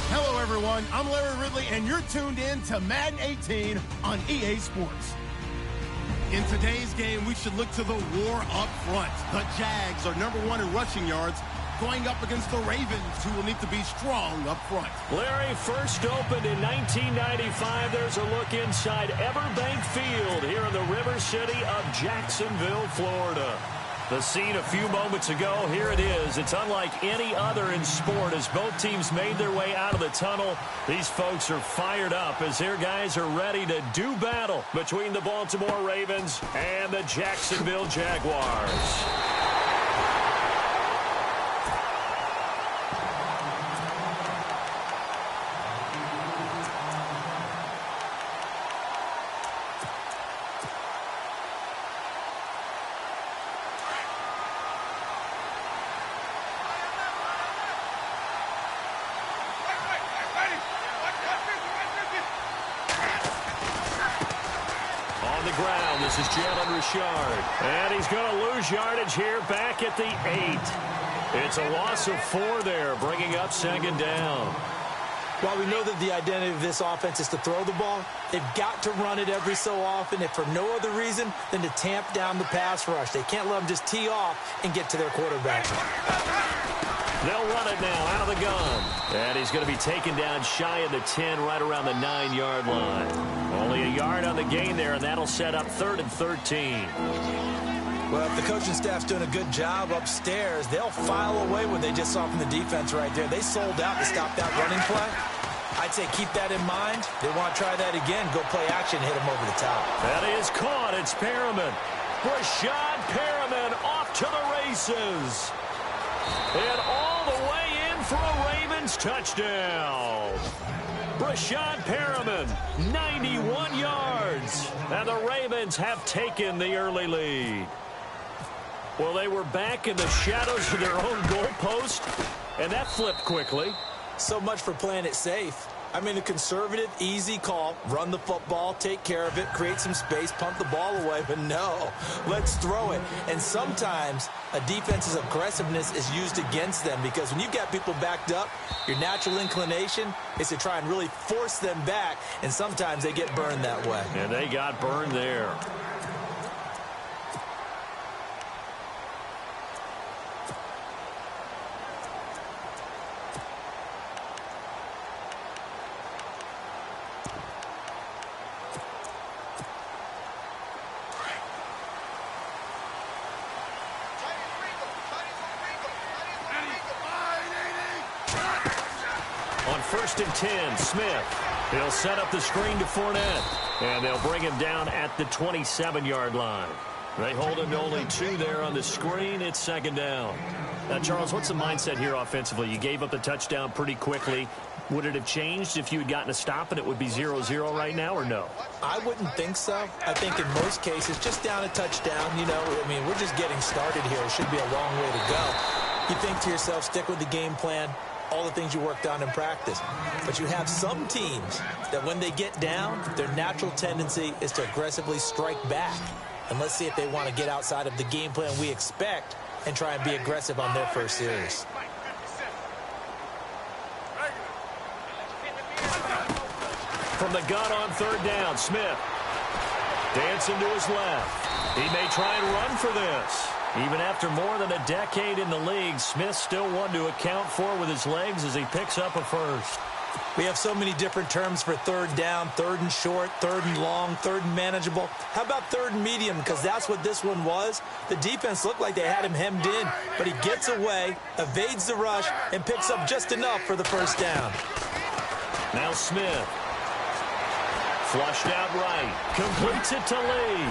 Hello, everyone. I'm Larry Ridley, and you're tuned in to Madden 18 on EA Sports. In today's game, we should look to the war up front. The Jags are #1 in rushing yards, going up against the Ravens, who will need to be strong up front. Larry, first opened in 1995. There's a look inside Everbank Field here in the River City of Jacksonville, Florida. The scene a few moments ago, here it is. It's unlike any other in sport as both teams made their way out of the tunnel. These folks are fired up as their guys are ready to do battle between the Baltimore Ravens and the Jacksonville Jaguars. This is Jalen Richard, and he's going to lose yardage here back at the 8. It's a loss of 4 there, bringing up second down. While we know that the identity of this offense is to throw the ball, they've got to run it every so often, if for no other reason than to tamp down the pass rush. They can't let them just tee off and get to their quarterback. They'll run it now out of the gun. And he's going to be taken down shy of the 10, right around the 9-yard line. Only a yard on the gain there, and that'll set up 3rd and 13. Well, if the coaching staff's doing a good job upstairs, they'll file away what they just saw from the defense right there. They sold out to stop that running play. I'd say keep that in mind. They want to try that again. Go play action, hit them over the top. That is caught. It's Perriman. Rashad Perriman off to the races. And all the way in for a Ravens touchdown. Rashad Perriman, 91 yards. And the Ravens have taken the early lead. Well, they were back in the shadows of their own goalpost, and that flipped quickly. So much for playing it safe. I mean, a conservative, easy call, run the football, take care of it, create some space, punt the ball away. But no, let's throw it. And sometimes a defense's aggressiveness is used against them because when you've got people backed up, your natural inclination is to try and really force them back, and sometimes they get burned that way. And they got burned there. On 1st and 10, Smith. He'll set up the screen to Fournette. And they'll bring him down at the 27-yard line. They hold him to only 2 there on the screen. It's second down. Now, Charles, what's the mindset here offensively? You gave up the touchdown pretty quickly. Would it have changed if you had gotten a stop and it would be 0-0 right now, or no? I wouldn't think so. I think in most cases, just down a touchdown, you know, I mean, we're just getting started here. It should be a long way to go. You think to yourself, stick with the game plan, all the things you worked on in practice. But you have some teams that when they get down, their natural tendency is to aggressively strike back. And let's see if they want to get outside of the game plan we expect and try and be aggressive on their first series. From the gun on 3rd down, Smith. Dancing to his left. He may try and run for this. Even after more than a decade in the league, Smith still one to account for with his legs as he picks up a first. We have so many different terms for 3rd down, 3rd and short, 3rd and long, 3rd and manageable. How about 3rd and medium? Because that's what this one was. The defense looked like they had him hemmed in, but he gets away, evades the rush, and picks up just enough for the first down. Now Smith. Flushed out right. Completes it to Lee.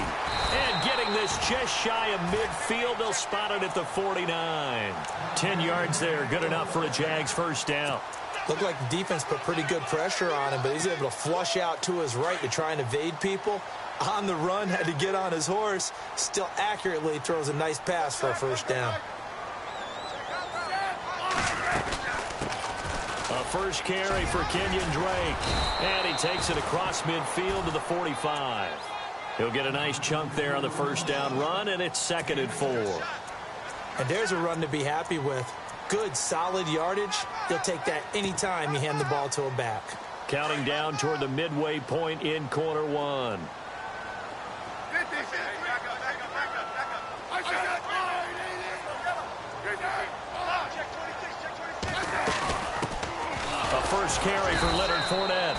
And getting this just shy of midfield, they'll spot it at the 49. 10 yards there. Good enough for a Jags first down. Looked like the defense put pretty good pressure on him, but he's able to flush out to his right to try and evade people. On the run, had to get on his horse. Still accurately throws a nice pass for a first down. A first carry for Kenyon Drake. And he takes it across midfield to the 45. He'll get a nice chunk there on the first down run, and it's 2nd and 4. And there's a run to be happy with. good, solid yardage, you'll take that anytime you hand the ball to a back. Counting down toward the midway point in quarter one. A first carry for Leonard Fournette.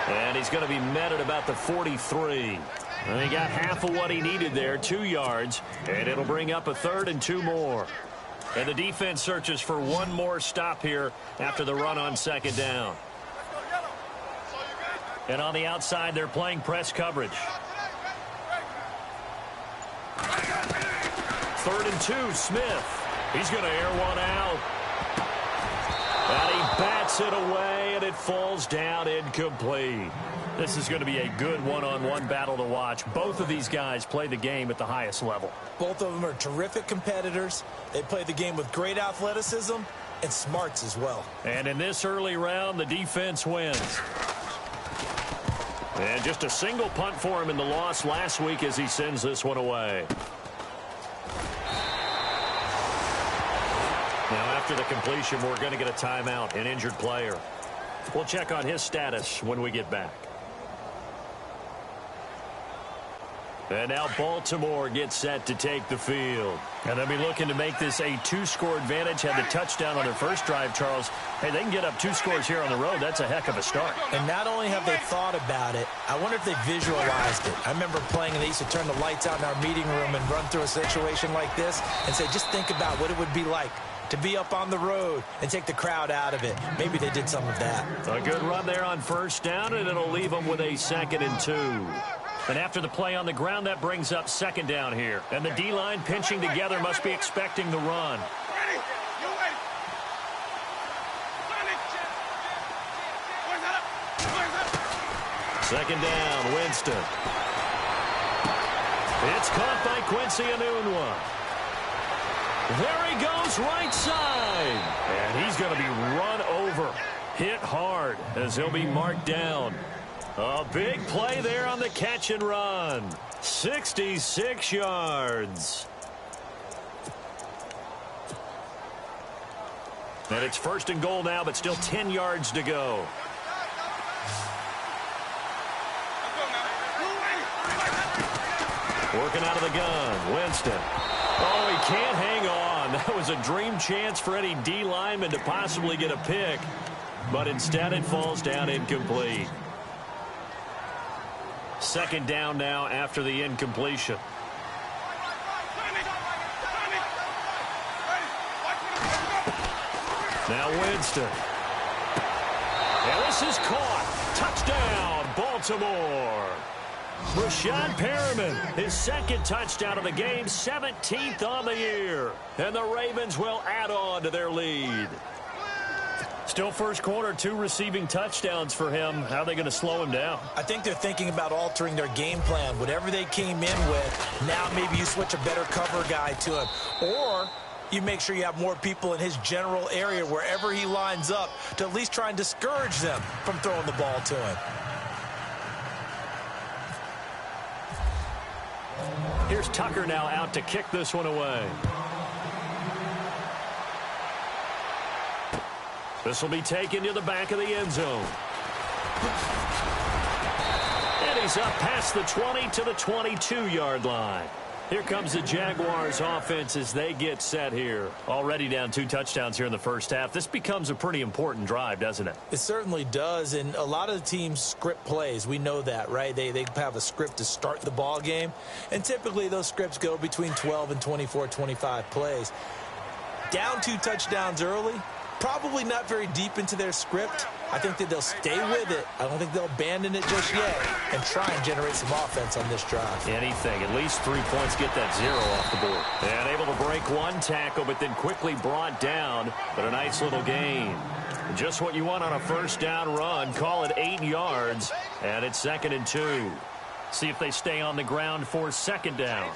And he's going to be met at about the 43. And he got half of what he needed there, 2 yards. And it'll bring up a 3rd and 2 more. And the defense searches for one more stop here after the run on 2nd down. And on the outside, they're playing press coverage. 3rd and 2, Smith. He's going to air one out. And he bats it away, and it falls down incomplete. This is going to be a good one-on-one battle to watch. Both of these guys play the game at the highest level. Both of them are terrific competitors. They play the game with great athleticism and smarts as well. And in this early round, the defense wins. And just a single punt for him in the loss last week as he sends this one away. Now, after the completion, we're going to get a timeout, an injured player. We'll check on his status when we get back. And now Baltimore gets set to take the field. And they'll be looking to make this a 2-score advantage. Had the touchdown on their first drive, Charles. Hey, they can get up 2 scores here on the road. That's a heck of a start. And not only have they thought about it, I wonder if they visualized it. I remember playing, and they used to turn the lights out in our meeting room and run through a situation like this and say, just think about what it would be like to be up on the road and take the crowd out of it. Maybe they did some of that. A good run there on 1st down, and it'll leave them with a 2nd and 2. And after the play on the ground, that brings up 2nd down here. And the D-line pinching together must be expecting the run. Second down, Winston. It's caught by Quincy Enunwa. There he goes, right side. And he's going to be run over. Hit hard as he'll be marked down. A big play there on the catch and run. 66 yards. And it's 1st and goal now, but still 10 yards to go. Working out of the gun, Winston. Oh, he can't hang on. That was a dream chance for any D lineman to possibly get a pick. But instead it falls down incomplete. 2nd down now after the incompletion. Now Winston. And this is caught. Touchdown, Baltimore. Rashad Perriman, his 2nd touchdown of the game, 17th on the year. And the Ravens will add on to their lead. Still first quarter, 2 receiving touchdowns for him. How are they going to slow him down? I think they're thinking about altering their game plan. Whatever they came in with, now maybe you switch a better cover guy to him. Or you make sure you have more people in his general area wherever he lines up to at least try and discourage them from throwing the ball to him. Here's Tucker now out to kick this one away. This will be taken to the back of the end zone. And he's up past the 20 to the 22-yard line. Here comes the Jaguars offense as they get set here. Already down 2 touchdowns here in the first half. This becomes a pretty important drive, doesn't it? It certainly does, and a lot of the teams script plays. We know that, right? They have a script to start the ball game, and typically those scripts go between 12 and 24, 25 plays. Down 2 touchdowns early, probably not very deep into their script. I think that they'll stay with it. I don't think they'll abandon it just yet and try and generate some offense on this drive. Anything. At least 3 points, get that 0 off the board. And able to break 1 tackle, but then quickly brought down. But a nice little gain. Just what you want on a first down run. Call it 8 yards. And it's 2nd and 2. See if they stay on the ground for 2nd down.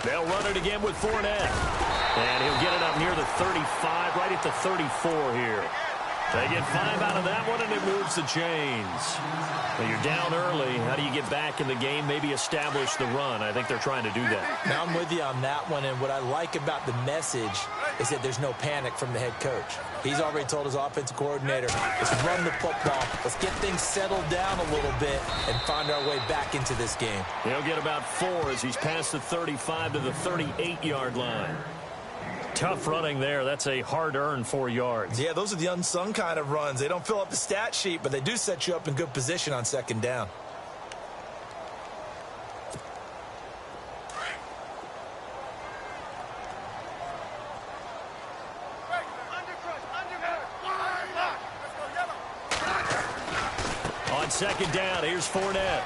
They'll run it again with Fournette. And he'll get it up near the 35, right at the 34 here. They get 5 out of that one, and it moves the chains. Well, you're down early. How do you get back in the game, maybe establish the run? I think they're trying to do that. Now I'm with you on that one, and what I like about the message is that there's no panic from the head coach. He's already told his offensive coordinator, let's run the football, let's get things settled down a little bit and find our way back into this game. He'll get about 4 as he's past the 35 to the 38-yard line. Tough running there. That's a hard-earned 4 yards. Yeah, those are the unsung kind of runs. They don't fill up the stat sheet, but they do set you up in good position on second down. On second down, here's Fournette.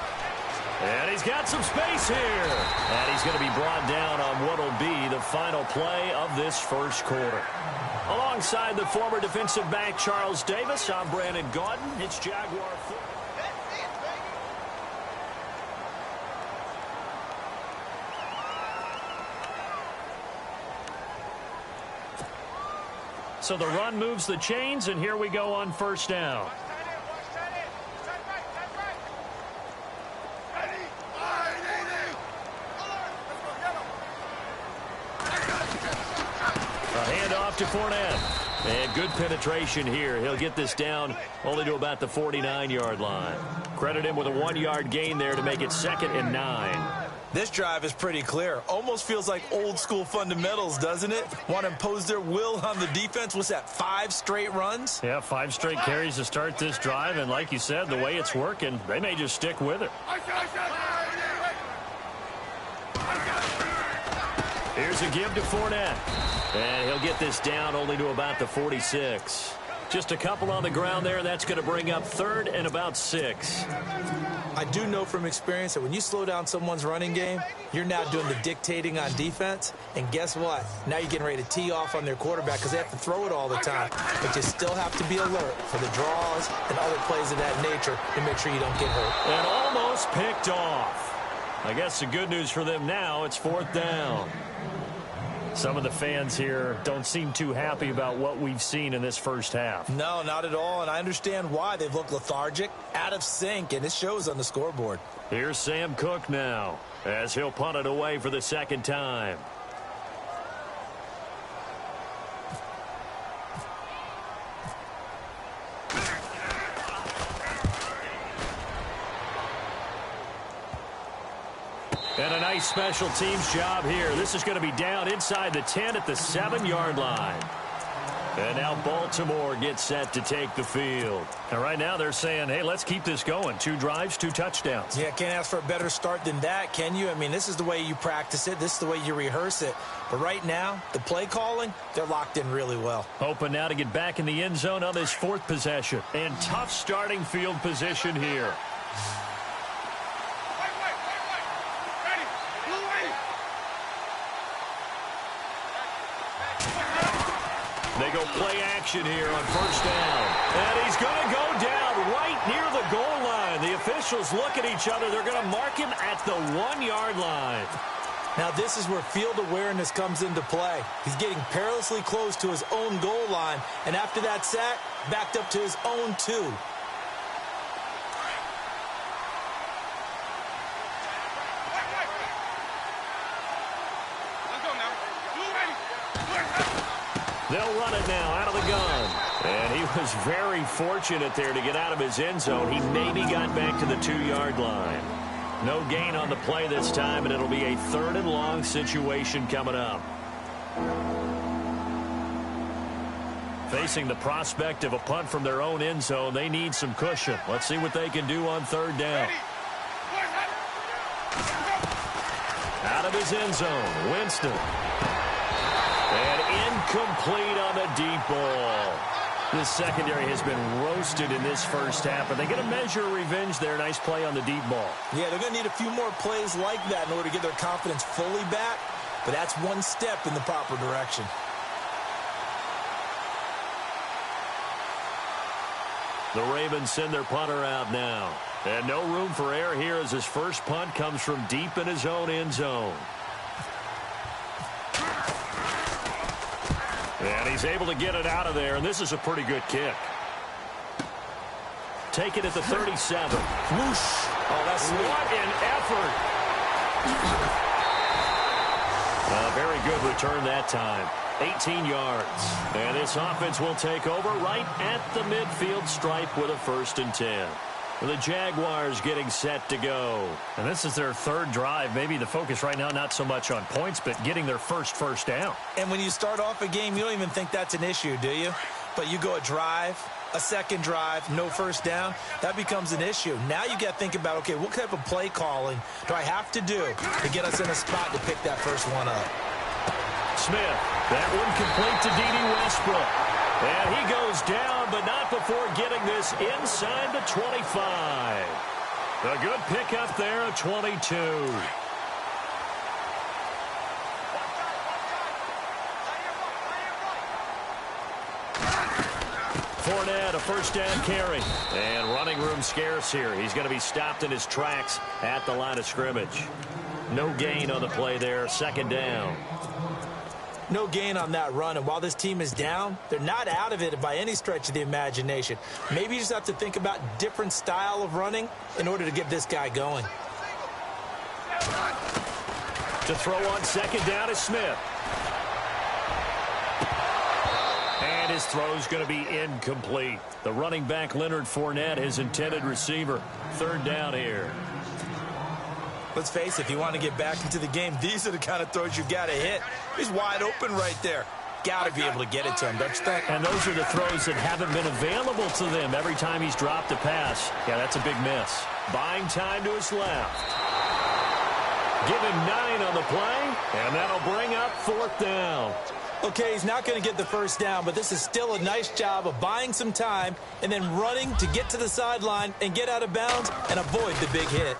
And he's got some space here. And he's going to be brought down on what will be the final play of this first quarter. Alongside the former defensive back Charles Davis, I'm Brandon Gaudin. It's Jaguar football. So the run moves the chains, and here we go on first down. To Fournette. And good penetration here. He'll get this down only to about the 49-yard line. Credit him with a 1-yard gain there to make it 2nd and 9. This drive is pretty clear. Almost feels like old school fundamentals, doesn't it? Want to impose their will on the defense. What's that, 5 straight runs? Yeah, 5 straight carries to start this drive. And like you said, the way it's working, they may just stick with it. Here's a give to Fournette. And he'll get this down only to about the 46. Just a couple on the ground there. That's going to bring up 3rd and about 6. I do know from experience that when you slow down someone's running game, you're now doing the dictating on defense. And guess what? Now you're getting ready to tee off on their quarterback because they have to throw it all the time. But you still have to be alert for the draws and other plays of that nature to make sure you don't get hurt. And almost picked off. I guess the good news for them now, it's 4th down. Some of the fans here don't seem too happy about what we've seen in this first half. No, not at all, and I understand why. They've looked lethargic, out of sync, and it shows on the scoreboard. Here's Sam Cook now, as he'll punt it away for the 2nd time. And a nice special teams job here. This is going to be down inside the 10 at the 7-yard line. And now Baltimore gets set to take the field. And right now they're saying, hey, let's keep this going. 2 drives, 2 touchdowns. Yeah, can't ask for a better start than that, can you? I mean, this is the way you practice it. This is the way you rehearse it. But right now, the play calling, they're locked in really well. Hoping now to get back in the end zone on this 4th possession. And tough starting field position here. They go play action here on first down. And he's going to go down right near the goal line. The officials look at each other. They're going to mark him at the 1-yard line. Now this is where field awareness comes into play. He's getting perilously close to his own goal line. And after that sack, backed up to his own 2. They'll run it now out of the gun. And he was very fortunate there to get out of his end zone. He maybe got back to the 2-yard line. No gain on the play this time, and it'll be a 3rd and long situation coming up. Facing the prospect of a punt from their own end zone, they need some cushion. Let's see what they can do on 3rd down. Out of his end zone, Winston. And incomplete on the deep ball. This secondary has been roasted in this first half, but they get a measure of revenge there. Nice play on the deep ball. Yeah, they're going to need a few more plays like that in order to get their confidence fully back, but that's one step in the proper direction. The Ravens send their punter out now. And no room for error here as his first punt comes from deep in his own end zone. And he's able to get it out of there, and this is a pretty good kick. Take it at the 37. Whoosh. Oh, that's sweet. What an effort. A very good return that time. 18 yards. And this offense will take over right at the midfield stripe with a 1st and 10. The Jaguars getting set to go. And this is their 3rd drive. Maybe the focus right now not so much on points, but getting their first down. And when you start off a game, you don't even think that's an issue, do you? But you go a drive, a 2nd drive, no 1st down, that becomes an issue. Now you got to think about, okay, what type of play calling do I have to do to get us in a spot to pick that first one up? Smith, that one complete to Yetidee Westbrook. And he goes down, but not before getting this inside the 25. A good pickup there at 22. Fournette, a 1st down carry. And running room scarce here. He's going to be stopped in his tracks at the line of scrimmage. No gain on the play there, 2nd down. No gain on that run, and while this team is down, they're not out of it by any stretch of the imagination. Maybe you just have to think about different style of running in order to get this guy going. To throw on 2nd down is Smith. And his throw's going to be incomplete. The running back, Leonard Fournette, his intended receiver. 3rd down here. Let's face it, if you want to get back into the game, these are the kind of throws you got to hit. He's wide open right there. Got to be able to get it to him, don't you think? And those are the throws that haven't been available to them every time he's dropped a pass. Yeah, that's a big miss. Buying time to his left. Give him 9 on the play, and that'll bring up 4th down. Okay, he's not going to get the 1st down, but this is still a nice job of buying some time and then running to get to the sideline and get out of bounds and avoid the big hit.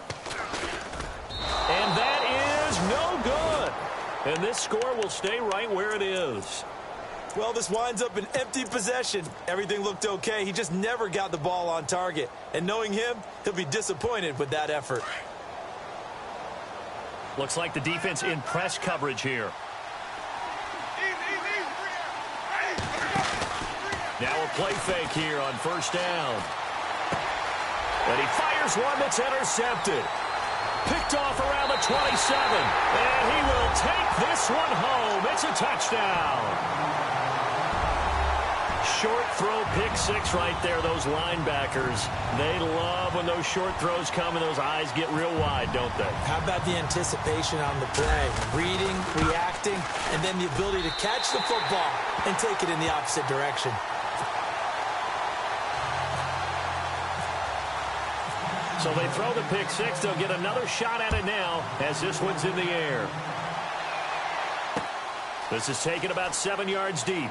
And that is no good. And this score will stay right where it is. Well, this winds up an empty possession. Everything looked okay. He just never got the ball on target. And knowing him, he'll be disappointed with that effort. Looks like the defense in press coverage here. Now a play fake here on 1st down. And he fires one that's intercepted. Picked off around the 27. And he will take this one home. It's a touchdown. Short throw, pick 6 right there. Those linebackers, they love when those short throws come and those eyes get real wide, don't they? How about the anticipation on the play? Reading, reacting, and then the ability to catch the football and take it in the opposite direction. So they throw the pick 6. They'll get another shot at it now as this one's in the air. This is taken about 7 yards deep.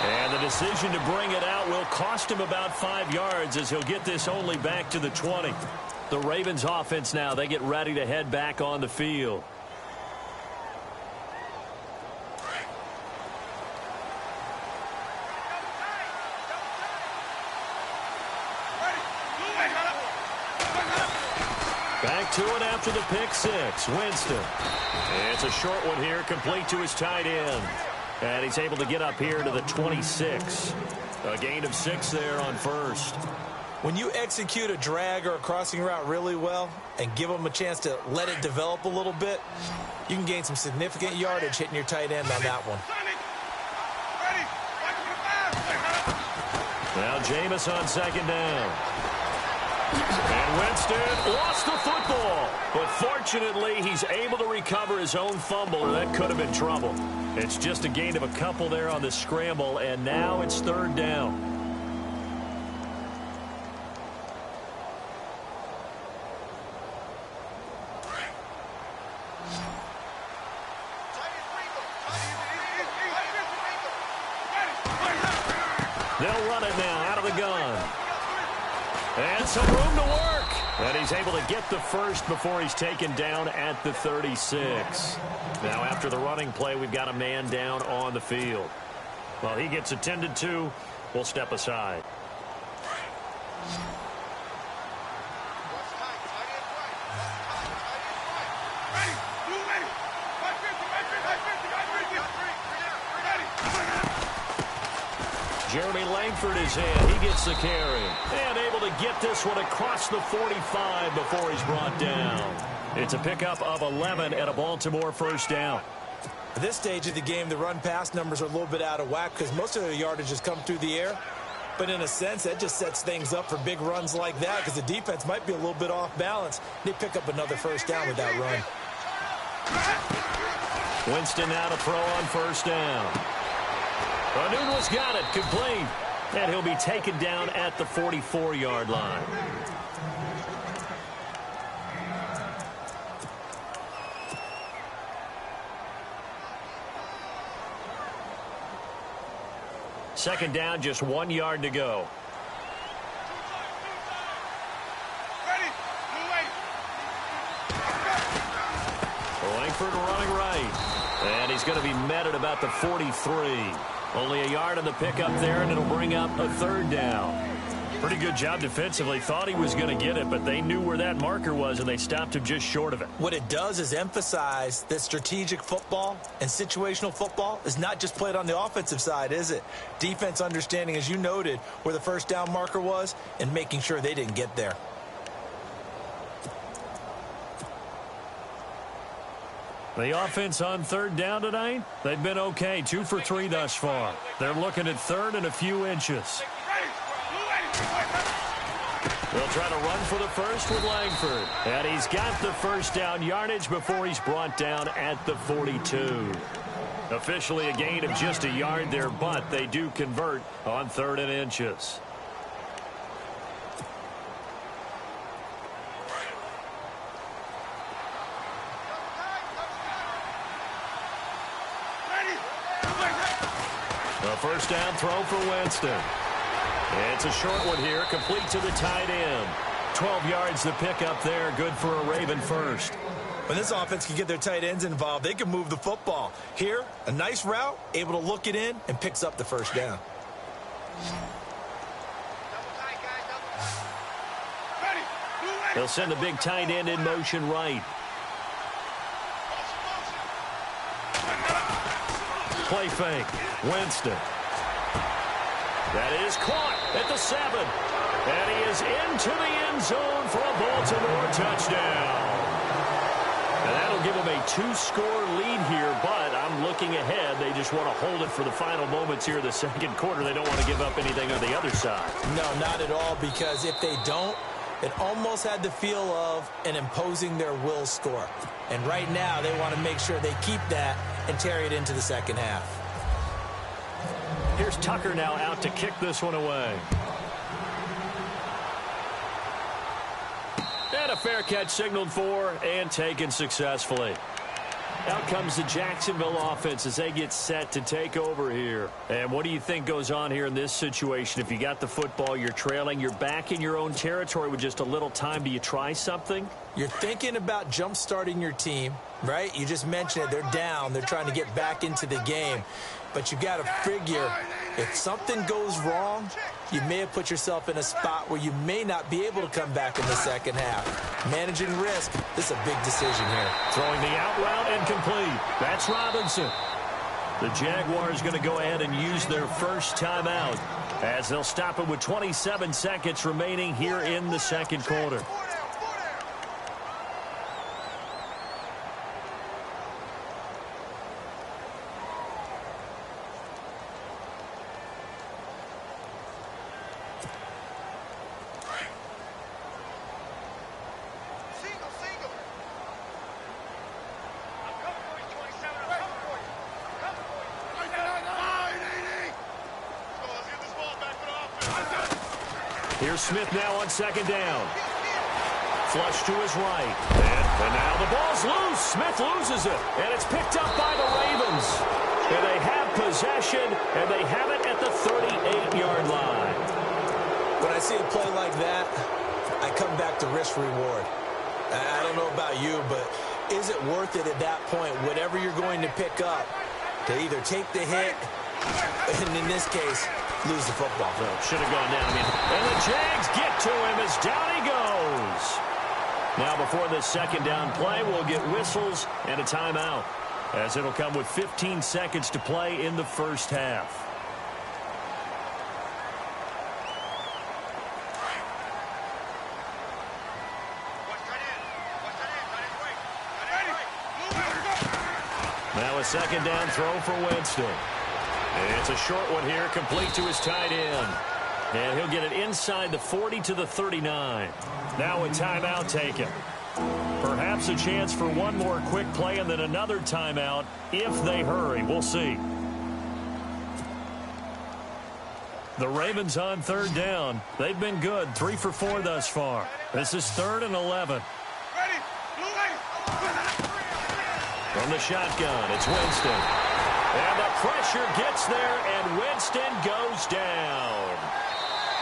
And the decision to bring it out will cost him about 5 yards as he'll get this only back to the 20. The Ravens offense now, they get ready to head back on the field. Back to it after the pick 6. Winston. It's a short one here, complete to his tight end. And he's able to get up here to the 26. A gain of 6 there on 1st. When you execute a drag or a crossing route really well and give them a chance to let it develop a little bit, you can gain some significant yardage hitting your tight end on that one. Now Jameis on 2nd down. And Winston lost the football. But fortunately, he's able to recover his own fumble. That could have been trouble. It's just a gain of a couple there on the scramble, and now it's 3rd down. They'll run it now out of the gun. And some room to work. And he's able to get the first before he's taken down at the 36. Now after the running play, we've got a man down on the field. Well, he gets attended to. We'll step aside. Jeremy Langford is in. He gets the carry. And able to get this one across the 45 before he's brought down. It's a pickup of 11 and a Baltimore first down. At this stage of the game, the run-pass numbers are a little bit out of whack because most of the yardage has come through the air. But in a sense, that just sets things up for big runs like that because the defense might be a little bit off balance. They pick up another first down with that run. Winston now to throw on first down. Anunwa's got it, complete. And he'll be taken down at the 44-yard line. Second down, just 1 yard to go. Langford running right. And he's going to be met at about the 43. Only a yard on the pickup there, and it'll bring up a third down. Pretty good job defensively. Thought he was going to get it, but they knew where that marker was, and they stopped him just short of it. What it does is emphasize that strategic football and situational football is not just played on the offensive side, is it? Defense understanding, as you noted, where the first down marker was and making sure they didn't get there. The offense on third down tonight, they've been okay. 2 for 3 thus far. They're looking at third and a few inches. They'll try to run for the first with Langford. And he's got the first down yardage before he's brought down at the 42. Officially a gain of just a yard there, but they do convert on third and inches. A first down throw for Winston. It's a short one here, complete to the tight end. 12 yards to pick up there, good for a Raven first. When this offense can get their tight ends involved, they can move the football. Here, a nice route, able to look it in, and picks up the first down. They'll send the big tight end in motion right. Play fake. Winston. That is caught at the 7. And he is into the end zone for a Baltimore touchdown. And that'll give them a 2-score lead here, but I'm looking ahead. They just want to hold it for the final moments here of the second quarter. They don't want to give up anything on the other side. No, not at all, because if they don't, it almost had the feel of an imposing their will score. And right now, they want to make sure they keep that and carry it into the second half. Here's Tucker now out to kick this one away. And a fair catch signaled for and taken successfully. Out comes the Jacksonville offense as they get set to take over here. And what do you think goes on here in this situation? If you got the football, you're trailing, you're back in your own territory with just a little time. Do you try something? You're thinking about jump-starting your team, right? You just mentioned it. They're down. They're trying to get back into the game. But you got to figure if something goes wrong, you may have put yourself in a spot where you may not be able to come back in the second half. Managing risk, this is a big decision here. Throwing the out route incomplete. That's Robinson. The Jaguars going to go ahead and use their first timeout as they'll stop it with 27 seconds remaining here in the second quarter. Here's Smith now on second down. Flush to his right. And now the ball's loose. Smith loses it. And it's picked up by the Ravens. And they have possession, and they have it at the 38-yard line. When I see a play like that, I come back to risk-reward. I don't know about you, but is it worth it at that point, whatever you're going to pick up, to either take the hit, and in this case, lose the football? So should have gone down. And the Jags get to him as down he goes. Now before this second down play, we'll get whistles and a timeout, as it'll come with 15 seconds to play in the first half. Now a second down throw for Winston. And it's a short one here, complete to his tight end. And he'll get it inside the 40 to the 39. Now a timeout taken. Perhaps a chance for one more quick play and then another timeout if they hurry. We'll see. The Ravens on third down. They've been good, 3 for 4 thus far. This is 3rd and 11. From the shotgun, it's Winston. And the pressure gets there, and Winston goes down.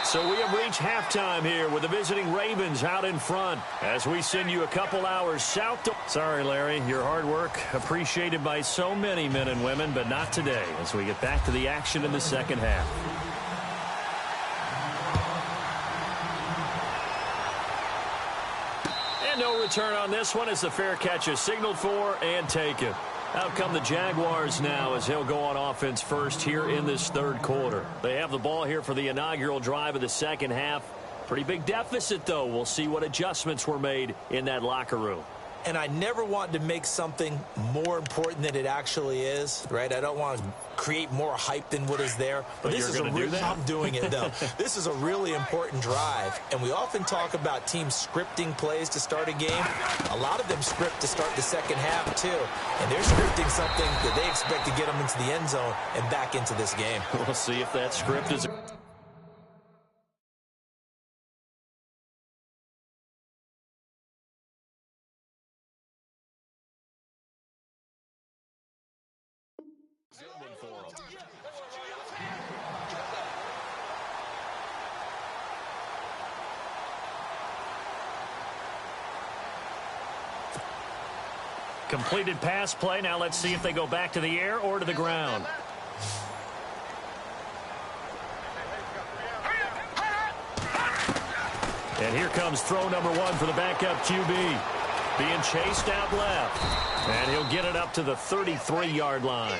So we have reached halftime here with the visiting Ravens out in front as we send you a couple hours south to... Sorry, Larry, your hard work appreciated by so many men and women, but not today as we get back to the action in the second half. And no return on this one as the fair catch is signaled for and taken. Out come the Jaguars now as he'll go on offense first here in this third quarter. They have the ball here for the inaugural drive of the second half. Pretty big deficit, though. We'll see what adjustments were made in that locker room. And I never want to make something more important than it actually is, right? I don't want to create more hype than what is there. But this is a really, I'm doing it, though. This is a really important drive. And we often talk about teams scripting plays to start a game. A lot of them script to start the second half, too. And they're scripting something that they expect to get them into the end zone and back into this game. We'll see if that script is... Completed pass play. Now let's see if they go back to the air or to the ground. And here comes throw number 1 for the backup QB. Being chased out left. And he'll get it up to the 33-yard line.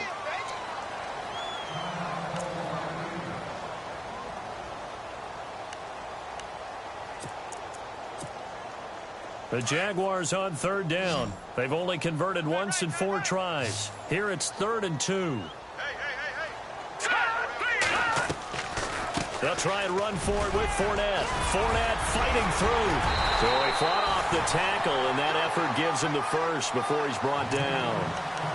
The Jaguars on third down. They've only converted once in 4 tries. Here it's 3rd and 2. They'll try and run for it with Fournette. Fournette fighting through. So he fought off the tackle, and that effort gives him the first before he's brought down.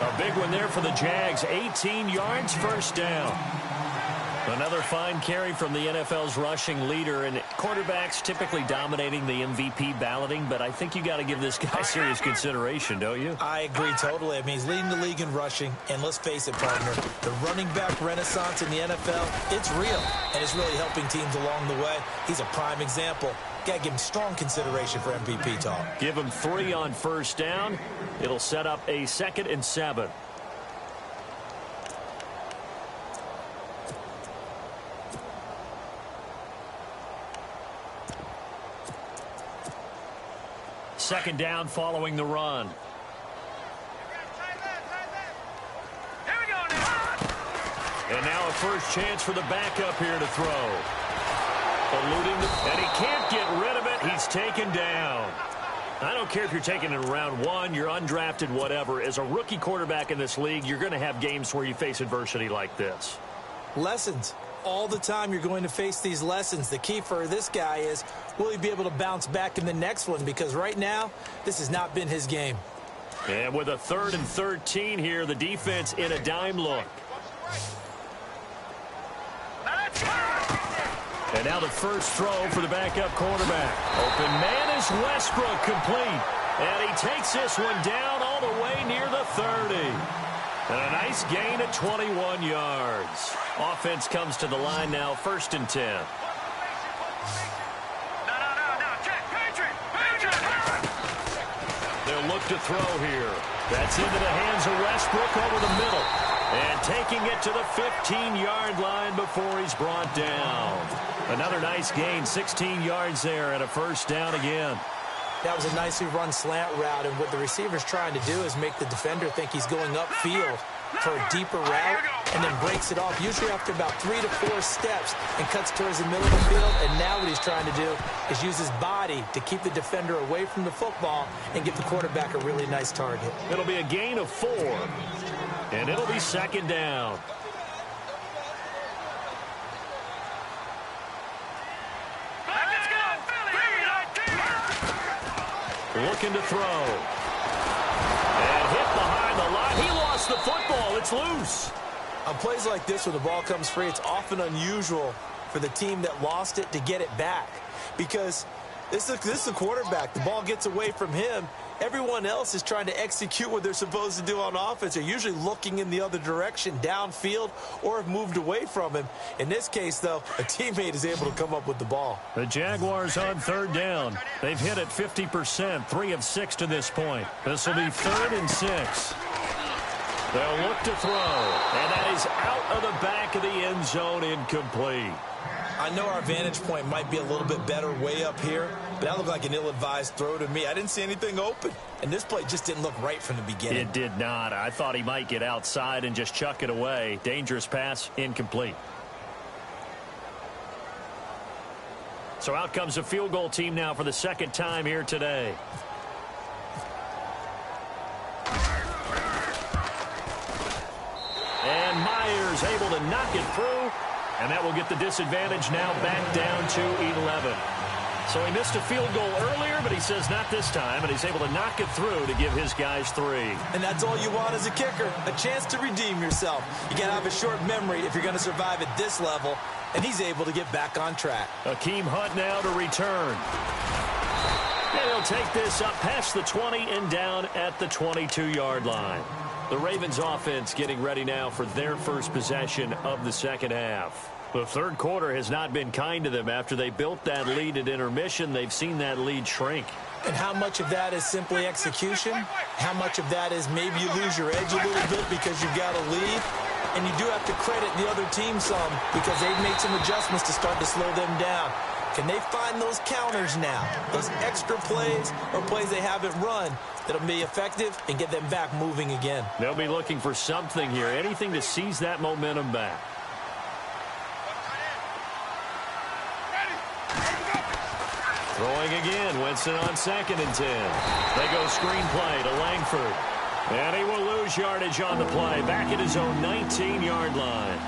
A big one there for the Jags. 18 yards, first down. Another fine carry from the NFL's rushing leader, and quarterbacks typically dominating the MVP balloting, but I think you got to give this guy serious consideration, don't you? I agree totally. I mean, he's leading the league in rushing, and let's face it, partner, the running back renaissance in the NFL, it's real, and it's really helping teams along the way. He's a prime example. Got to give him strong consideration for MVP talk. Give him 3 on first down. It'll set up a 2nd and 7. Second down following the run. And now a first chance for the backup here to throw. And he can't get rid of it. He's taken down. I don't care if you're taken in round 1, you're undrafted, whatever. As a rookie quarterback in this league, you're going to have games where you face adversity like this. Lessons. All the time you're going to face these lessons. The key for this guy is, will he be able to bounce back in the next one? Because right now, this has not been his game. And with a 3rd and 13 here, the defense in a dime look. And now the first throw for the backup quarterback. Open man is Westbrook, complete. And he takes this one down all the way near the 30. And a nice gain of 21 yards. Offense comes to the line now, 1st and 10. They'll look to throw here. That's into the hands of Westbrook over the middle. And taking it to the 15-yard line before he's brought down. Another nice gain, 16 yards there, and a first down again. That was a nicely run slant route, and what the receiver's trying to do is make the defender think he's going upfield for a deeper route, and then breaks it off, usually after about 3 to 4 steps, and cuts towards the middle of the field. And now what he's trying to do is use his body to keep the defender away from the football and give the quarterback a really nice target. It'll be a gain of 4. And it'll be second down. Looking to throw. And hit behind the line. He lost the football. It's loose. On plays like this where the ball comes free, it's often unusual for the team that lost it to get it back. Because this is the quarterback. The ball gets away from him. Everyone else is trying to execute what they're supposed to do on offense. They're usually looking in the other direction, downfield, or have moved away from him. In this case, though, a teammate is able to come up with the ball. The Jaguars on third down. They've hit it 50%, 3 of 6 to this point. This will be 3rd and 6. They'll look to throw, and that is out of the back of the end zone, incomplete. I know our vantage point might be a little bit better way up here, but that looked like an ill-advised throw to me. I didn't see anything open, and this play just didn't look right from the beginning. It did not. I thought he might get outside and just chuck it away. Dangerous pass, incomplete. So out comes a field goal team now for the second time here today. And Myers able to knock it through. And that will get the disadvantage now back down to 11. So he missed a field goal earlier, but he says not this time, and he's able to knock it through to give his guys 3. And that's all you want as a kicker, a chance to redeem yourself. You got to have a short memory if you're going to survive at this level, and he's able to get back on track. Akeem Hunt now to return. And he'll take this up past the 20 and down at the 22-yard line. The Ravens offense getting ready now for their first possession of the second half. The third quarter has not been kind to them. After they built that lead at intermission, they've seen that lead shrink. And how much of that is simply execution? How much of that is maybe you lose your edge a little bit because you've got a lead? And you do have to credit the other team some because they've made some adjustments to start to slow them down. Can they find those counters now, those extra plays or plays they haven't run that'll be effective and get them back moving again? They'll be looking for something here, anything to seize that momentum back. Throwing again, Winston on 2nd and 10. They go screen play to Langford. And he will lose yardage on the play, back at his own 19-yard line.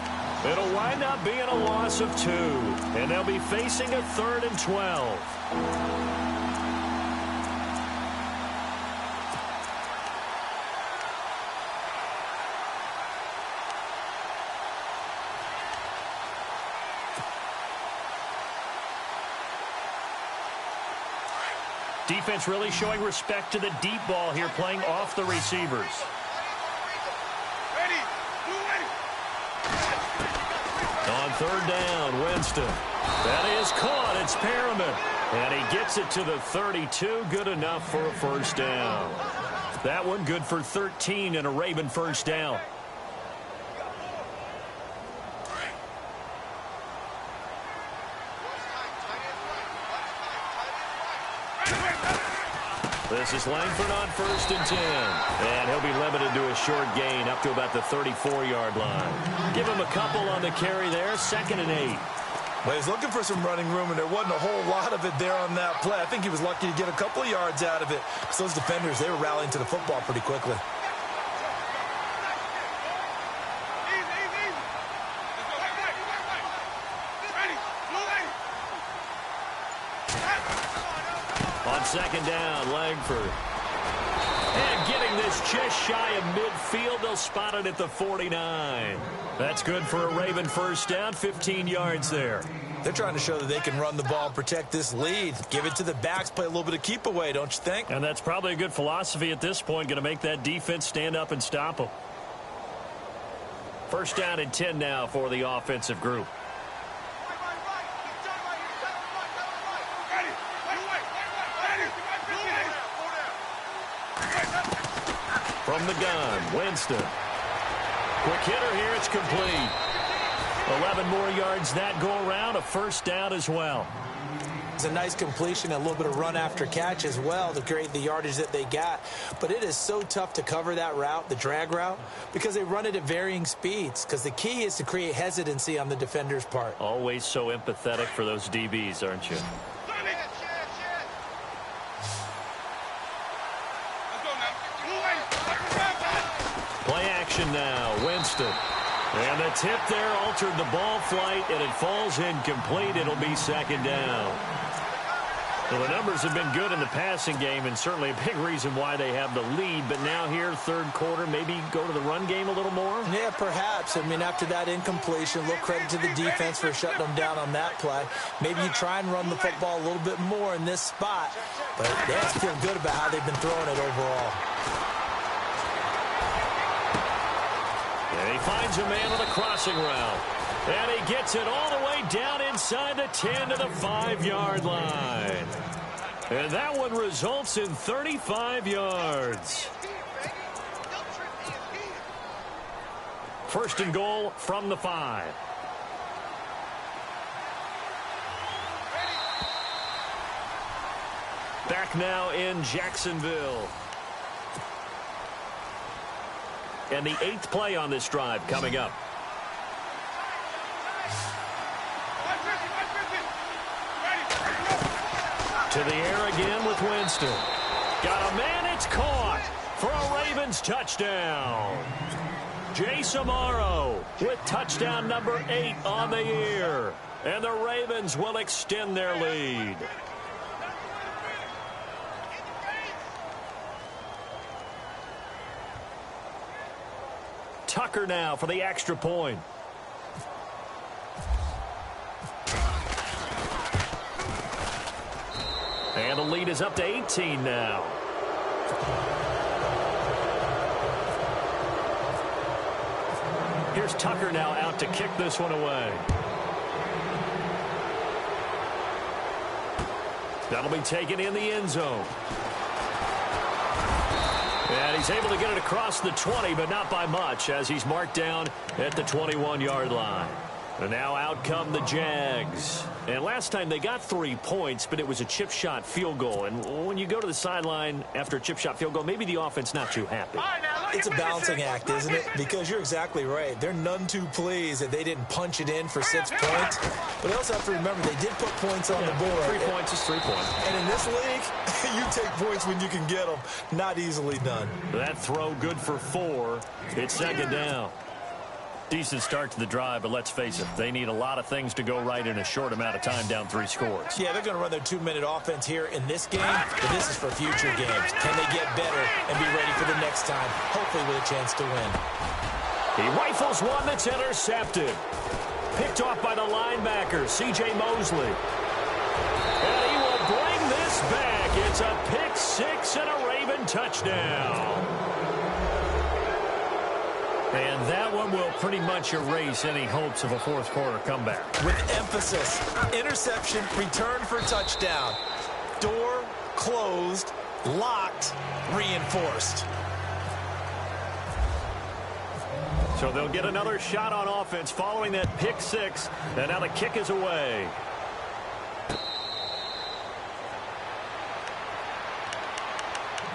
It'll wind up being a loss of 2, and they'll be facing a 3rd and 12. Defense really showing respect to the deep ball here, playing off the receivers. On 3rd down, Winston. That is caught. It's Perriman. And he gets it to the 32. Good enough for a first down. That one good for 13 and a Raven first down. This is Langford on 1st and 10. And he'll be limited to a short gain up to about the 34-yard line. Give him a couple on the carry there. 2nd and 8. Well, he's looking for some running room, and there wasn't a whole lot of it there on that play. I think he was lucky to get a couple of yards out of it. Because those defenders, they were rallying to the football pretty quickly. On 2nd down, Langford. And getting this just shy of midfield. They'll spot it at the 49. That's good for a Raven first down, 15 yards there. They're trying to show that they can run the ball and protect this lead. Give it to the backs, play a little bit of keep away, don't you think? And that's probably a good philosophy at this point, going to make that defense stand up and stop them. First down and 10 now for the offensive group. From the gun, Winston. Quick hitter here, it's complete. 11 more yards that go around, a first down as well. It's a nice completion, a little bit of run after catch as well to create the yardage that they got. But it is so tough to cover that route, the drag route, because they run it at varying speeds. Because the key is to create hesitancy on the defender's part. Always so empathetic for those DBs, aren't you? possession now. Winston. And the tip there altered the ball flight, and it falls incomplete. It'll be second down. Well, the numbers have been good in the passing game, and certainly a big reason why they have the lead. But now here, third quarter, maybe go to the run game a little more? Yeah, perhaps. I mean, after that incompletion, a little credit to the defense for shutting them down on that play. Maybe you try and run the football a little bit more in this spot. But they have to feel good about how they've been throwing it overall. And he finds a man on a crossing route. And he gets it all the way down inside the 10 to the 5-yard line. And that one results in 35 yards. First and goal from the 5. Back now in Jacksonville. And the 8th play on this drive coming up. To the air again with Winston. Got a man, it's caught for a Ravens touchdown. Jace Amaro with touchdown number 8 on the year. And the Ravens will extend their lead. Tucker now for the extra point. And the lead is up to 18 now. Here's Tucker now out to kick this one away. That'll be taken in the end zone. And he's able to get it across the 20, but not by much, as he's marked down at the 21-yard line. And now out come the Jags. And last time they got 3 points, but it was a chip shot field goal. And when you go to the sideline after a chip shot field goal, maybe the offense not too happy. It's a balancing act, isn't it? Because you're exactly right. They're none too pleased that they didn't punch it in for 6 points. But they also have to remember they did put points on the board. 3 points is 3 points. And in this league, you take points when you can get them. Not easily done. That throw good for 4. It's second down. Decent start to the drive, but let's face it, they need a lot of things to go right in a short amount of time, down 3 scores. Yeah, they're going to run their 2-minute offense here in this game, but this is for future games. Can they get better and be ready for the next time, hopefully with a chance to win? He rifles one that's intercepted. Picked off by the linebacker, C.J. Mosley. And he will bring this back. It's a pick 6 and a Raven touchdown. And that one will pretty much erase any hopes of a fourth quarter comeback. With emphasis, interception, return for touchdown. Door closed, locked, reinforced. So they'll get another shot on offense following that pick 6. And now the kick is away.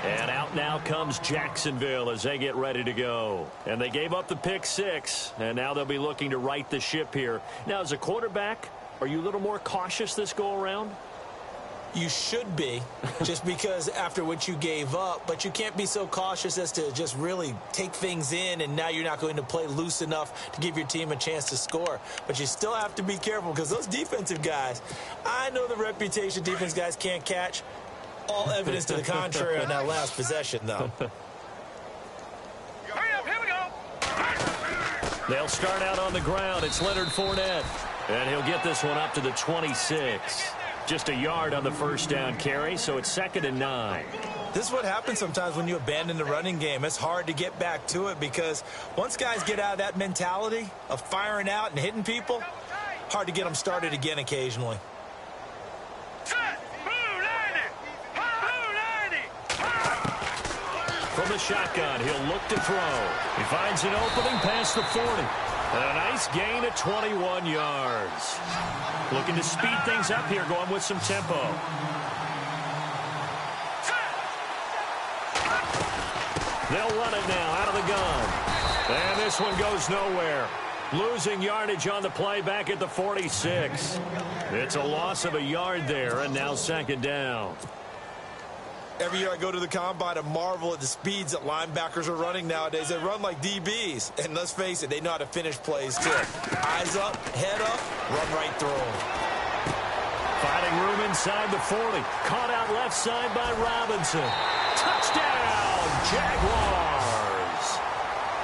And out now comes Jacksonville as they get ready to go. And they gave up the pick 6, and now they'll be looking to right the ship here. Now, as a quarterback, are you a little more cautious this go-around? You should be, just because after what you gave up, but you can't be so cautious as to just really take things in, and now you're not going to play loose enough to give your team a chance to score. But you still have to be careful, because those defensive guys, I know the reputation defense guys can't catch. All evidence to the contrary on that last possession, though. Hurry up, here we go. They'll start out on the ground. It's Leonard Fournette. And he'll get this one up to the 26. Just a yard on the first down carry, so it's 2nd and 9. This is what happens sometimes when you abandon the running game. It's hard to get back to it because once guys get out of that mentality of firing out and hitting people, hard to get them started again occasionally. From the shotgun, he'll look to throw. He finds an opening past the 40. And a nice gain of 21 yards. Looking to speed things up here, going with some tempo. They'll run it now out of the gun. And this one goes nowhere. Losing yardage on the play back at the 46. It's a loss of a yard there, and now 2nd down. Every year I go to the combine and marvel at the speeds that linebackers are running nowadays. They run like DBs. And let's face it, they know how to finish plays too. Eyes up, head up, run right through them. Finding room inside the 40. Caught out left side by Robinson. Touchdown, Jaguars.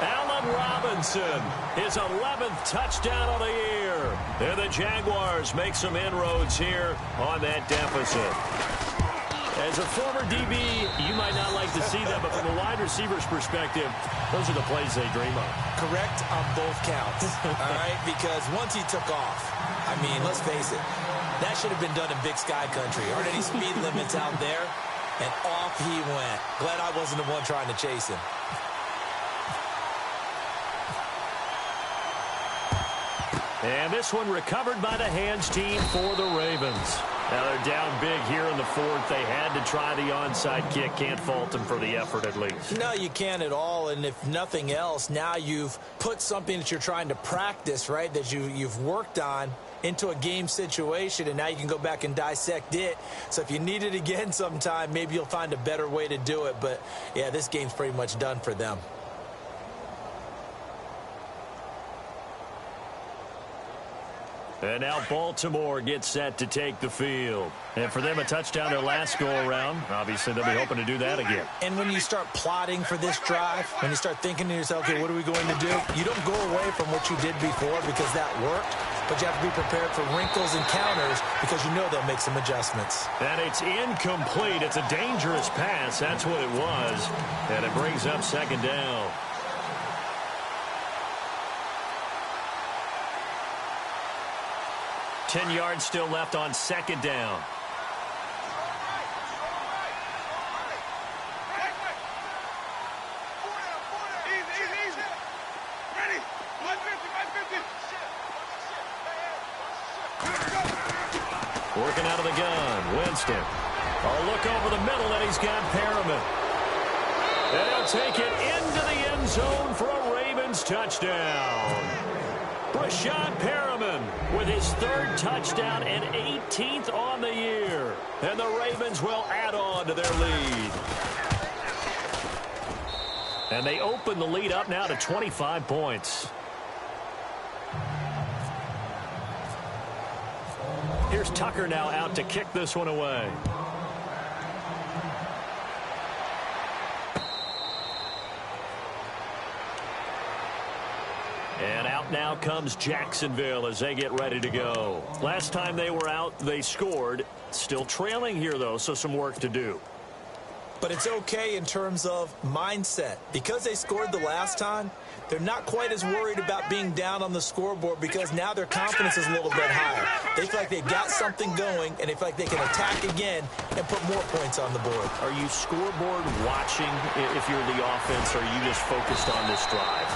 Allen Robinson, his 11th touchdown of the year. And the Jaguars make some inroads here on that deficit. As a former DB, you might not like to see that, but from a wide receiver's perspective, those are the plays they dream of. Correct on both counts, all right? Because once he took off, I mean, let's face it, that should have been done in Big Sky Country. Aren't any speed limits out there? And off he went. Glad I wasn't the one trying to chase him. And this one recovered by the hands team for the Ravens. Now they're down big here in the fourth. They had to try the onside kick. Can't fault them for the effort at least. No, you can't at all. And if nothing else, now you've put something that you're trying to practice, right, that you've worked on into a game situation, and now you can go back and dissect it. So if you need it again sometime, maybe you'll find a better way to do it. But, yeah, this game's pretty much done for them. And now Baltimore gets set to take the field. And for them, a touchdown their last go-around. Obviously, they'll be hoping to do that again. And when you start plotting for this drive, when you start thinking to yourself, okay, what are we going to do? You don't go away from what you did before because that worked, but you have to be prepared for wrinkles and counters because you know they'll make some adjustments. And it's incomplete. It's a dangerous pass. That's what it was. And it brings up second down. 10 yards still left on second down. Working out of the gun, Winston. A look over the middle, and he's got Perriman. And he'll take it into the end zone for a Ravens touchdown. Brashad Perriman with his third touchdown and 18th on the year. And the Ravens will add on to their lead. And they open the lead up now to 25 points. Here's Tucker now out to kick this one away. And out now comes Jacksonville as they get ready to go. Last time they were out, they scored. Still trailing here, though, so some work to do. But it's okay in terms of mindset. Because they scored the last time, they're not quite as worried about being down on the scoreboard because now their confidence is a little bit higher. They feel like they've got something going, and they feel like they can attack again and put more points on the board. Are you scoreboard watching if you're the offense, or are you just focused on this drive?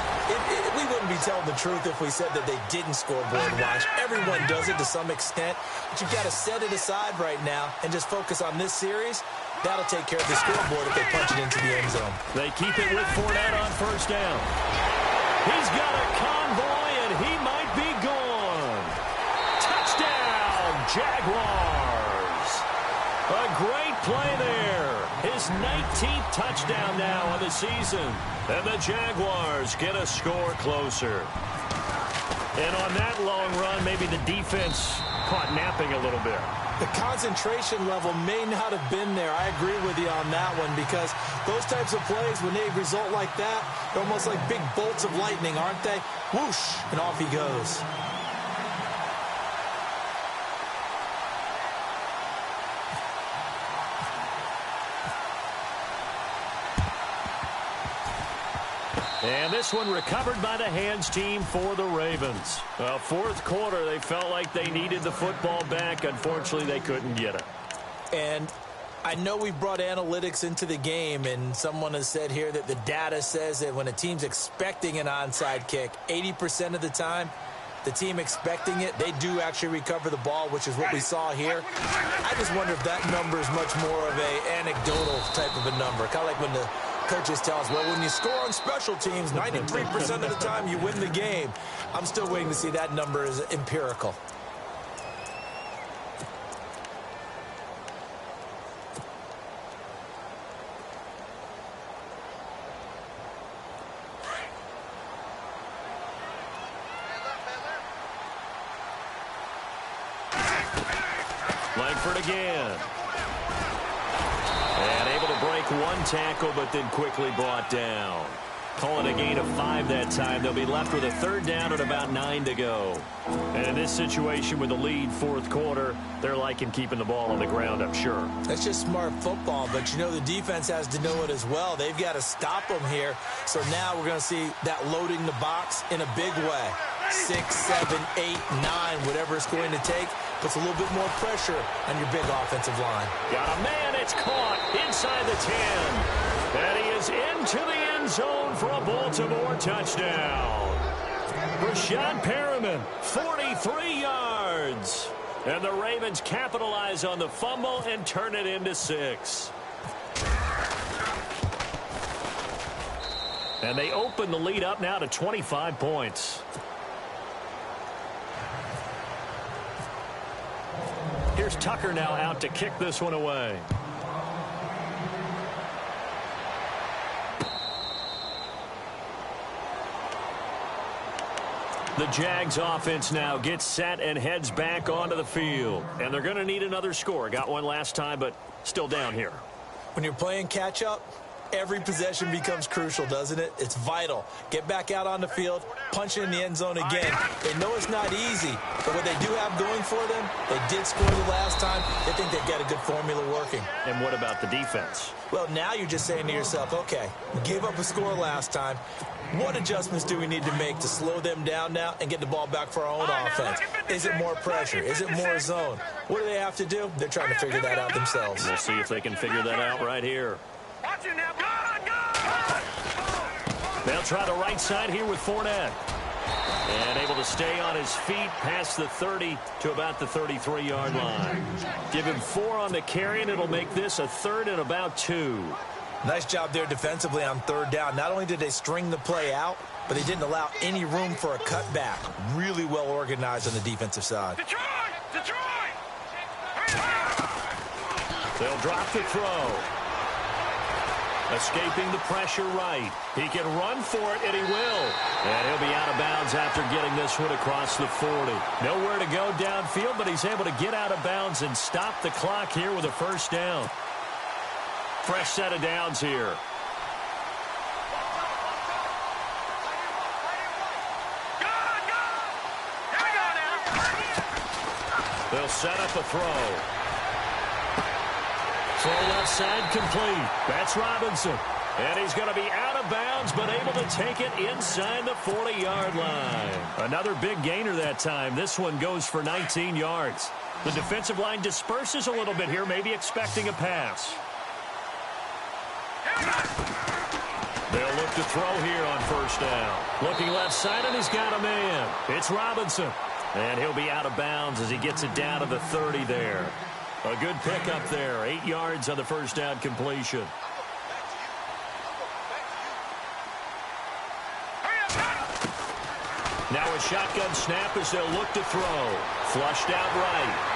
We wouldn't be telling the truth if we said that they didn't scoreboard watch. Everyone does it to some extent, but you've got to set it aside right now and just focus on this series. That'll take care of the scoreboard if they punch it into the end zone. They keep it with Fournette on first down. He's got a convoy, and he might be gone. Touchdown, Jaguars. A great play there. His 19th touchdown now on the season. And the Jaguars get a score closer. And on that long run, maybe the defense caught napping a little bit. The concentration level may not have been there. I agree with you on that one because those types of plays, when they result like that, they're almost like big bolts of lightning, aren't they? Whoosh, and off he goes. And this one recovered by the hands team for the Ravens. Well, fourth quarter, they felt like they needed the football back. Unfortunately, they couldn't get it. And I know we brought analytics into the game, and someone has said here that the data says that when a team's expecting an onside kick, 80% of the time, the team expecting it, they do actually recover the ball, which is what we saw here. I just wonder if that number is much more of an anecdotal type of a number, kind of like when the coaches tell us, well, when you score on special teams, 93% of the time you win the game. I'm still waiting to see that number is empirical. Langford again. And able to break one tackle, but then quickly brought down. Call it a gain of 5 that time. They'll be left with a third down and about 9 to go. And in this situation with the lead fourth quarter, they're liking keeping the ball on the ground, I'm sure. That's just smart football, but you know the defense has to know it as well. They've got to stop them here. So now we're going to see that loading the box in a big way. 6, 7, 8, 9, whatever it's going to take, puts a little bit more pressure on your big offensive line. Got a man, it's caught inside the 10. And he is into the end zone for a Baltimore touchdown. Rashad Perriman, 43 yards. And the Ravens capitalize on the fumble and turn it into 6. And they open the lead up now to 25 points. Here's Tucker now out to kick this one away. The Jags offense now gets set and heads back onto the field. And they're going to need another score. Got one last time, but still down here. When you're playing catch-up, every possession becomes crucial, doesn't it? It's vital. Get back out on the field, punch it in the end zone again. They know it's not easy, but what they do have going for them, they did score the last time. They think they've got a good formula working. And what about the defense? Well, now you're just saying to yourself, okay, we gave up a score last time. What adjustments do we need to make to slow them down now and get the ball back for our own offense? Is it more pressure? Is it more zone? What do they have to do? They're trying to figure that out themselves. We'll see if they can figure that out right here. They'll try the right side here with Fournette. And able to stay on his feet past the 30 to about the 33-yard line. Give him 4 on the carry, and it'll make this a third and about 2. Nice job there defensively on third down. Not only did they string the play out, but they didn't allow any room for a cutback. Really well organized on the defensive side. Detroit! They'll drop the throw. Escaping the pressure right. He can run for it, and he will. And he'll be out of bounds after getting this one across the 40. Nowhere to go downfield, but he's able to get out of bounds and stop the clock here with a first down. Fresh set of downs here. They'll set up a throw. Throw left side complete. That's Robinson. And he's going to be out of bounds, but able to take it inside the 40-yard line. Another big gainer that time. This one goes for 19 yards. The defensive line disperses a little bit here, maybe expecting a pass. They'll look to throw here on first down. Looking left side, and he's got a man. It's Robinson. And he'll be out of bounds as he gets it down to the 30 there. A good pickup there. 8 yards on the first down completion. Now a shotgun snap as they'll look to throw. Flushed out right.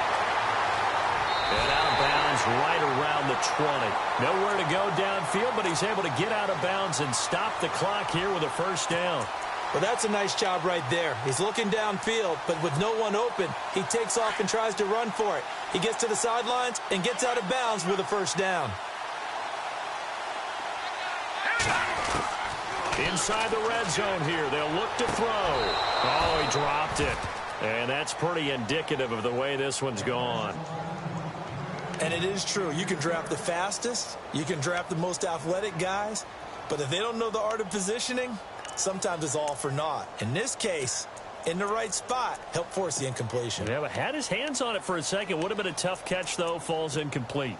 And out of bounds right around the 20. Nowhere to go downfield, but he's able to get out of bounds and stop the clock here with a first down. Well, that's a nice job right there. He's looking downfield, but with no one open, he takes off and tries to run for it. He gets to the sidelines and gets out of bounds with a first down. Inside the red zone here, they'll look to throw. Oh, he dropped it. And that's pretty indicative of the way this one's gone. And it is true. You can draft the fastest. You can draft the most athletic guys. But if they don't know the art of positioning, sometimes it's all for naught. In this case, in the right spot, helped force the incompletion. Yeah, but had his hands on it for a second. Would have been a tough catch, though. Falls incomplete.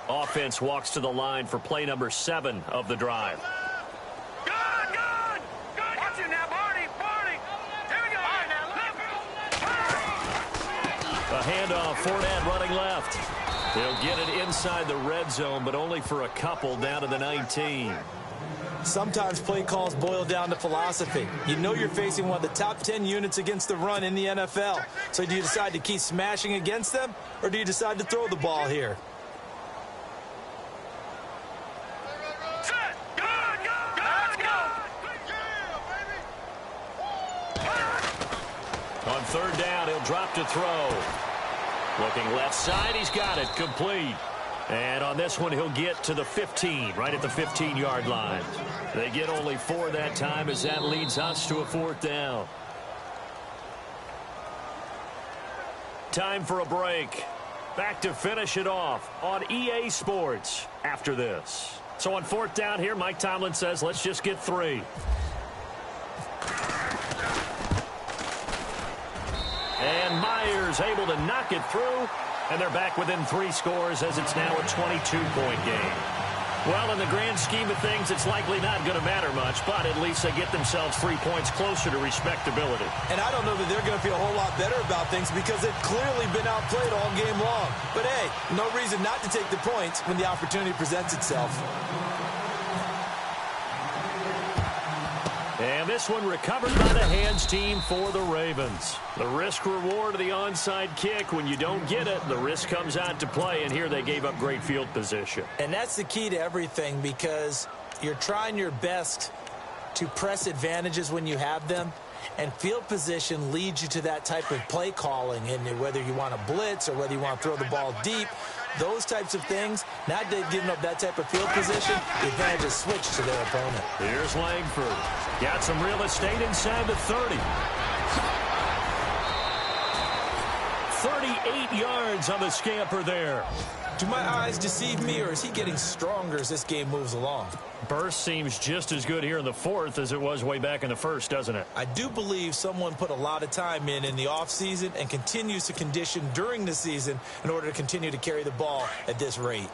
Offense walks to the line for play number 7 of the drive. Good! Watch it now, Barney! Here we go! A handoff, Fournette running left. They'll get it inside the red zone, but only for a couple down to the 19. Sometimes play calls boil down to philosophy. You know you're facing one of the top 10 units against the run in the NFL. So do you decide to keep smashing against them, or do you decide to throw the ball here? On third down, he'll drop to throw. Looking left side, he's got it. Complete. And on this one, he'll get to the 15, right at the 15-yard line. They get only 4 that time as that leads us to a 4th down. Time for a break. Back to finish it off on EA Sports after this. So on 4th down here, Mike Tomlin says, let's just get 3. And Myers able to knock it through. And they're back within 3 scores as it's now a 22-point game. Well, in the grand scheme of things, it's likely not going to matter much, but at least they get themselves 3 points closer to respectability. And I don't know that they're going to feel a whole lot better about things because they've clearly been outplayed all game long. But, hey, no reason not to take the points when the opportunity presents itself. And this one recovered by the hands team for the Ravens. The risk-reward of the onside kick, when you don't get it, the risk comes out to play, and here they gave up great field position. And that's the key to everything because you're trying your best to press advantages when you have them, and field position leads you to that type of play calling, and whether you want to blitz or whether you want to throw the ball deep, those types of things, now that they've given up that type of field position, the advantage is switched to their opponent. Here's Langford. Got some real estate inside the 30. 38 yards on the scamper there. Do my eyes deceive me, or is he getting stronger as this game moves along? Burst seems just as good here in the 4th as it was way back in the 1st, doesn't it? I do believe someone put a lot of time in the offseason and continues to condition during the season in order to continue to carry the ball at this rate.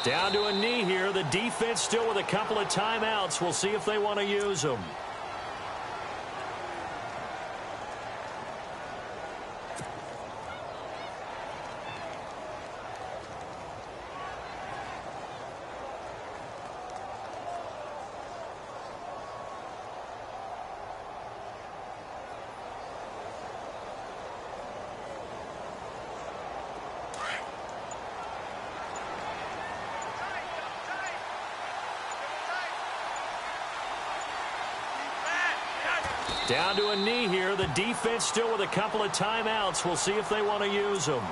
Down to a knee here. The defense still with a couple of timeouts. We'll see if they want to use them. Down to a knee here. The defense still with a couple of timeouts. We'll see if they want to use them.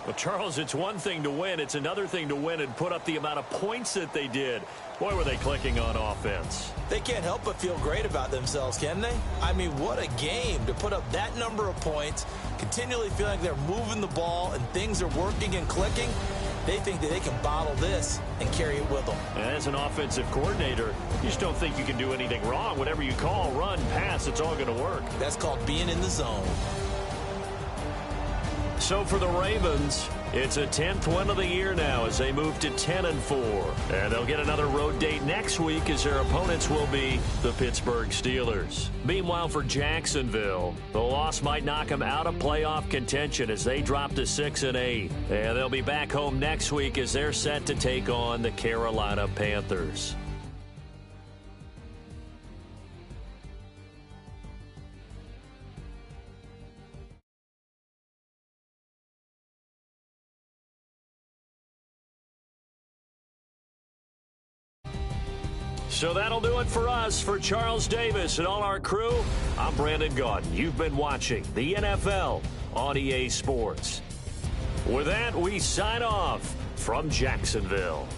Well, Charles, it's one thing to win. It's another thing to win and put up the amount of points that they did. Boy, were they clicking on offense. They can't help but feel great about themselves, can they? I mean, what a game to put up that number of points, continually feeling like they're moving the ball and things are working and clicking. They think that they can bottle this and carry it with them. And as an offensive coordinator, you just don't think you can do anything wrong. Whatever you call, run, pass, it's all going to work. That's called being in the zone. So for the Ravens, it's a 10th win of the year now as they move to 10-4. And they'll get another road date next week as their opponents will be the Pittsburgh Steelers. Meanwhile, for Jacksonville, the loss might knock them out of playoff contention as they drop to 6-8. And they'll be back home next week as they're set to take on the Carolina Panthers. So that'll do it for us. For Charles Davis and all our crew, I'm Brandon Gaudin. You've been watching the NFL on EA Sports. With that, we sign off from Jacksonville.